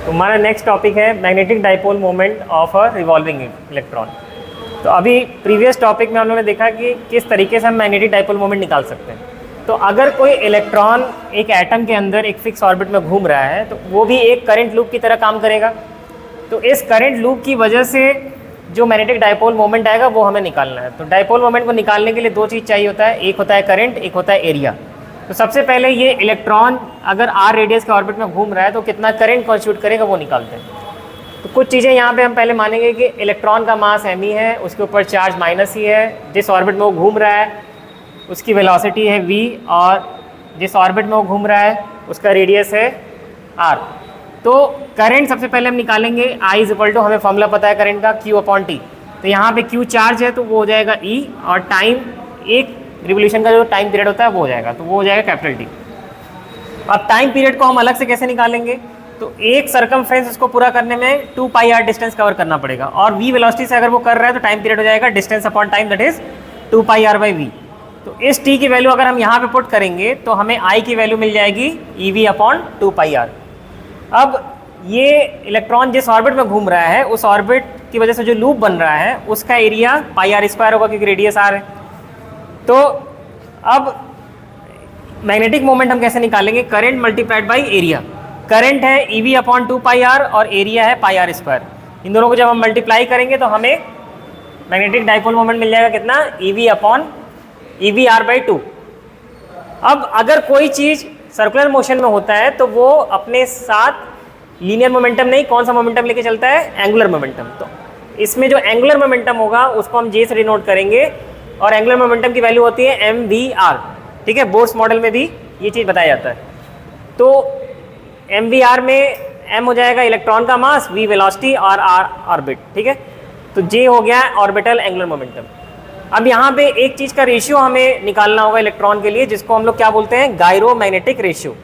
तो हमारा next topic है magnetic dipole moment of a revolving electron. तो अभी प्रीवियस टॉपिक में हम लोगों ने देखा कि किस तरीके से हम मैग्नेटिक डाइपोल मोमेंट निकाल सकते हैं। तो अगर कोई इलेक्ट्रॉन एक एटम के अंदर एक फिक्स ऑर्बिट में घूम रहा है तो वो भी एक करंट लूप की तरह काम करेगा। तो इस करंट लूप की वजह से जो मैग्नेटिक डाइपोल मोमेंट आएगा वो हमें निकालना है। तो डाइपोल मोमेंट को निकालने के लिए दो चीज़ चाहिए होता है, एक होता है करंट, एक होता है एरिया। तो सबसे पहले ये इलेक्ट्रॉन अगर आर रेडियस के ऑर्बिट में घूम रहा है तो कितना करंट कॉन्स्टिट्यूट करेगा वो निकालते हैं। तो कुछ चीज़ें यहाँ पे हम पहले मानेंगे कि इलेक्ट्रॉन का मास m ही है, उसके ऊपर चार्ज माइनस ही है, जिस ऑर्बिट में वो घूम रहा है उसकी वेलोसिटी है v और जिस ऑर्बिट में वो घूम रहा है उसका रेडियस है r। तो करंट सबसे पहले हम निकालेंगे, I = हमें फॉर्मूला पता है करंट का Q/T। तो यहाँ पे Q चार्ज है तो वो हो जाएगा E और टाइम, एक रिवोल्यूशन का जो टाइम पीरियड होता है वो हो जाएगा, तो वो हो जाएगा T। अब टाइम पीरियड को हम अलग से कैसे निकालेंगे, तो एक सर्कमफ्रेंस उसको पूरा करने में 2πr डिस्टेंस कवर करना पड़ेगा और v वेलोसिटी से अगर वो कर रहा है तो टाइम पीरियड हो जाएगा distance upon time, that is 2πr/v। तो इस t की वैल्यू अगर हम यहाँ पे पुट करेंगे तो हमें I की वैल्यू मिल जाएगी EV/2πr। अब ये इलेक्ट्रॉन जिस ऑर्बिट में घूम रहा है उस ऑर्बिट की वजह से जो लूप बन रहा है उसका एरिया πr² होगा क्योंकि रेडियस r है। तो अब मैग्नेटिक मोमेंट हम कैसे निकालेंगे, current multiplied by area. Current है EV/2πr और एरिया है πr²। इन दोनों को जब हम मल्टीप्लाई करेंगे तो हमें मैग्नेटिक डाइपोल मोमेंट मिल जाएगा कितना, EV/EVr/2। अब अगर कोई चीज़ सर्कुलर मोशन में होता है तो वो अपने साथ लीनियर मोमेंटम नहीं, कौन सा मोमेंटम लेके चलता है, एंगुलर मोमेंटम। तो इसमें जो एंगुलर मोमेंटम होगा उसको हम J से डिनोट करेंगे और एंगुलर मोमेंटम की वैल्यू होती है MVr। ठीक है, बोर्स मॉडल में भी ये चीज़ बताया जाता है। तो MVr में M हो जाएगा इलेक्ट्रॉन का मास, V वेलोसिटी और R ऑर्बिट। ठीक है, तो J हो गया ऑर्बिटल एंगुलर मोमेंटम। अब यहाँ पे एक चीज़ का रेशियो हमें निकालना होगा इलेक्ट्रॉन के लिए, जिसको हम लोग क्या बोलते हैं, गायरोमैग्नेटिक रेशियो।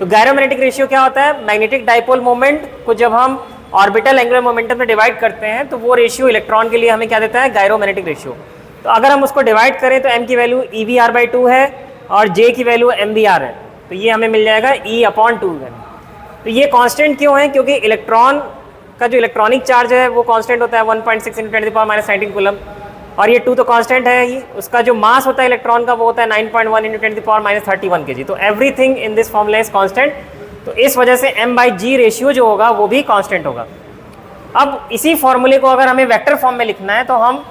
तो गायरोमैग्नेटिक रेशियो क्या होता है, मैग्नेटिक डाइपोल मोमेंट को जब हम ऑर्बिटल एंगुलर मोमेंटम में डिवाइड करते हैं तो वो रेशियो इलेक्ट्रॉन के लिए हमें क्या देता है, गायरोमैग्नेटिक रेशियो। तो अगर हम उसको डिवाइड करें तो M की वैल्यू EVr/2 है और J की वैल्यू MVr है, तो ये हमें मिल जाएगा E/2। तो ये कांस्टेंट क्यों है, क्योंकि इलेक्ट्रॉन का जो इलेक्ट्रॉनिक चार्ज है वो कांस्टेंट होता है 1.6 × 10⁻⁻19 कूलम, और ये 2 तो कांस्टेंट है ही। उसका जो मास होता है इलेक्ट्रॉन का वो होता है 9.1 × 10⁻31 kg। तो everything in this formula is constant. तो इस वजह से M/G रेशियो जो होगा वो भी कांस्टेंट होगा। अब इसी फॉर्मूले को अगर हमें वेक्टर फॉर्म में लिखना है तो हम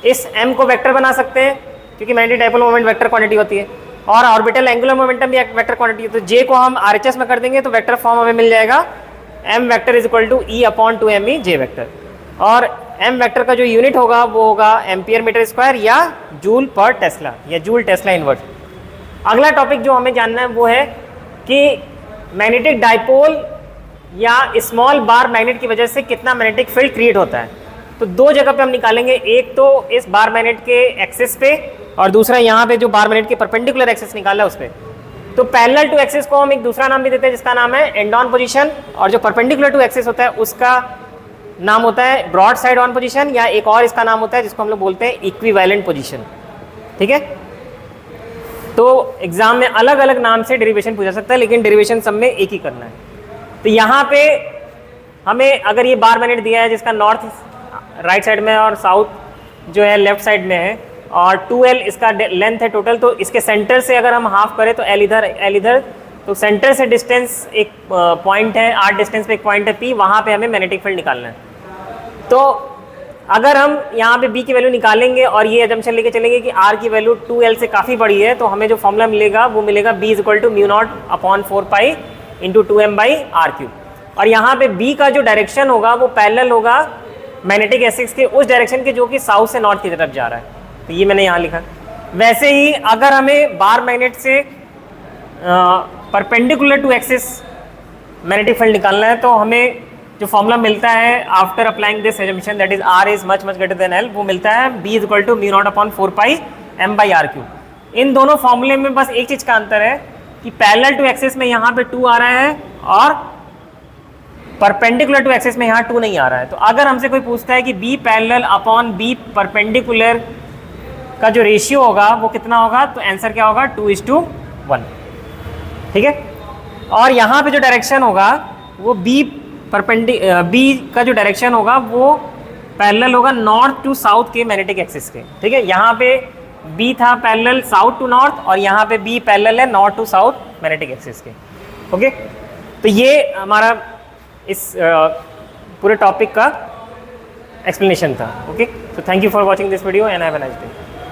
इस M को वेक्टर बना सकते हैं क्योंकि magnetic dipole moment vector quantity होती है और ऑर्बिटल एंगुलर मोमेंटम भी एक वेक्टर क्वांटिटी है। तो J को हम RHS में कर देंगे तो वेक्टर फॉर्म हमें मिल जाएगा M vector = E/2me J vector. और M वेक्टर का जो यूनिट होगा वो होगा एम्पियर/मीटर² या जूल पर टेस्ला या जूल टेस्ला इनवर्स। अगला टॉपिक जो हमें जानना है वो है कि मैग्नेटिक डाइपोल या स्मॉल बार मैग्नेट की वजह से कितना मैग्नेटिक फील्ड क्रिएट होता है। तो दो जगह पे हम निकालेंगे, एक तो इस बार मैग्नेट के एक्सिस पे और दूसरा यहाँ पे जो बार मैग्नेट के परपेंडिकुलर एक्सिस निकाला है उस पर। तो पैरेलल टू एक्सिस को हम एक दूसरा नाम भी देते हैं जिसका नाम है एंड ऑन पोजीशन, और जो परपेंडिकुलर टू एक्सिस होता है उसका नाम होता है ब्रॉड साइड ऑन पोजीशन, या एक और इसका नाम होता है जिसको हम लोग बोलते हैं इक्विवेलेंट पोजीशन। ठीक है, तो एग्जाम में अलग अलग नाम से डेरिवेशन पूछा सकता है लेकिन डेरिवेशन सब में एक ही करना है। तो यहाँ पे हमें अगर ये बार मैग्नेट दिया है जिसका नॉर्थ राइट साइड में और साउथ जो है लेफ्ट साइड में है और 2L इसका लेंथ है टोटल, तो इसके सेंटर से अगर हम हाफ करें तो L इधर, तो सेंटर से डिस्टेंस एक पॉइंट है, R डिस्टेंस पे एक पॉइंट है P, वहाँ पे हमें मैग्नेटिक फील्ड निकालना है। तो अगर हम यहाँ पे B की वैल्यू निकालेंगे और ये एजम्पशन लेके चलेंगे कि R की वैल्यू 2L से काफ़ी बड़ी है, तो हमें जो फॉर्मूला मिलेगा वो मिलेगा B = μ0/4π × 2m/r³। और यहाँ पे B का जो डायरेक्शन होगा वो पैरेलल होगा मैग्नेटिक एक्सिस के उस डायरेक्शन के जो कि साउथ से नॉर्थ की तरफ जा रहा है। तो ये मैंने यहाँ लिखा। वैसे ही अगर हमें बार मैग्नेट से perpendicular to axis magnetic field निकालना है तो हमें जो फॉर्मूला मिलता है after applying this assumption that is R is much greater than L, वो मिलता है B = μ0/4π m/r³। इन दोनों फॉर्मूले में बस एक चीज़ का अंतर है कि पैरेलल टू एक्सिस में यहाँ पे 2 आ रहा है और परपेंडिकुलर टू एक्सिस में यहाँ 2 नहीं आ रहा है। तो अगर हमसे कोई पूछता है कि B पैरेलल/B परपेंडिकुलर का जो रेशियो होगा वो कितना होगा, तो आंसर क्या होगा, 2:1। ठीक है, और यहाँ पे जो डायरेक्शन होगा वो B बी का जो डायरेक्शन होगा वो पैरेलल होगा नॉर्थ टू साउथ के मैग्नेटिक एक्सिस के, ठीक है। यहाँ पे बी था पैरेलल साउथ टू नॉर्थ और यहाँ पे बी पैरेलल है north to south magnetic axis के, ओके। तो ये हमारा इस पूरे टॉपिक का एक्सप्लेनेशन था, ओके। तो thank you for watching this video and have a nice day.